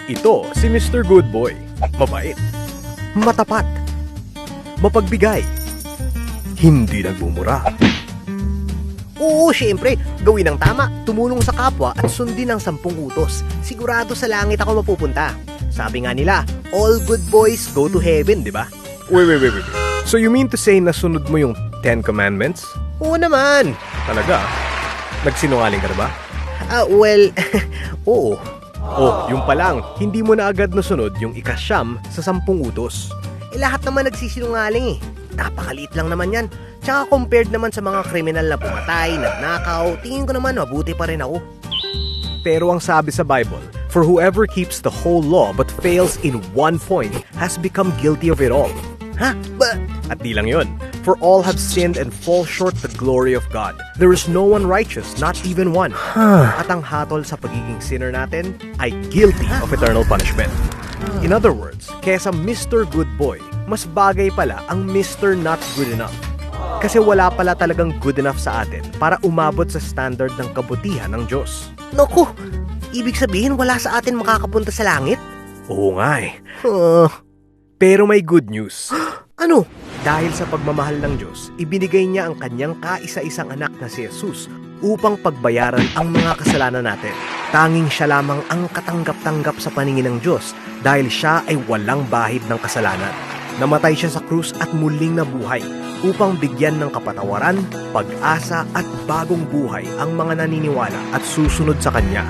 Ito si Mr. Good Boy. Mabait, matapat, mapagbigay, hindi nagmumura. Oo, syempre, gawin ang tama, tumulong sa kapwa at sundin ang 10 utos. Sigurado sa langit ako mapupunta. Sabi nga nila, all good boys go to heaven, di ba? Wait. So you mean to say nasunod mo yung 10 commandments? Oo naman. Talaga? Nagsinungaling ka na ba? Well, oo. Oh, yung pa lang, hindi mo na agad nasunod yung ika-9 sa 10 utos. Lahat naman nagsisinungaling eh. Napakaliit lang naman yan. Tsaka compared naman sa mga kriminal na pumatay, nagnakaw, tingin ko naman mabuti pa rin ako. Pero ang sabi sa Bible, for whoever keeps the whole law but fails in one point has become guilty of it all. Ha? At di lang yun, for all have sinned and fall short the glory of God. There is no one righteous, not even one. At ang hatol sa pagiging sinner natin ay guilty of eternal punishment. In other words, kesa Mr. Good Boy, mas bagay pala ang Mr. Not Good Enough. Kasi wala pala talagang good enough sa atin para umabot sa standard ng kabutihan ng Diyos. Naku, ibig sabihin wala sa atin makakapunta sa langit? Oo nga eh. Uh, Pero may good news. ano? Dahil sa pagmamahal ng Diyos, ibinigay niya ang kanyang kaisa-isang anak na si Jesus upang pagbayaran ang mga kasalanan natin. Tanging siya lamang ang katanggap-tanggap sa paningin ng Diyos dahil siya ay walang bahid ng kasalanan. Namatay siya sa krus at muling nabuhay upang bigyan ng kapatawaran, pag-asa at bagong buhay ang mga naniniwala at susunod sa Kanya.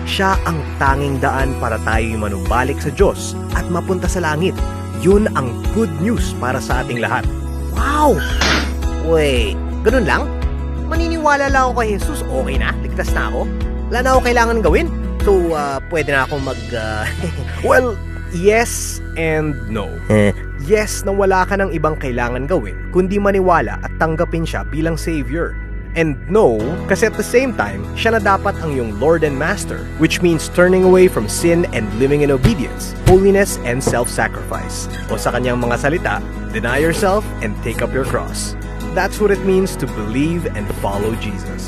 Siya ang tanging daan para tayo'y manumbalik sa Diyos at mapunta sa langit. Yun ang good news para sa ating lahat. Wow! Wait, ganun lang? Maniniwala lang ako kay Jesus, okay na? Ligtas na ako? Wala na ako kailangan gawin? So, pwede na akong Well, yes and no. Yes na wala ka ng ibang kailangan gawin kundi maniwala at tanggapin siya bilang Savior. And no, kasi at the same time, siya na dapat ang iyong Lord and Master, which means turning away from sin and living in obedience, holiness and self-sacrifice. O sa kanyang mga salita, deny yourself and take up your cross. That's what it means to believe and follow Jesus.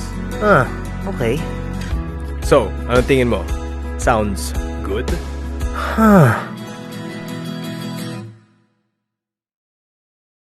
Okay. So, anong tingin mo? Sounds good?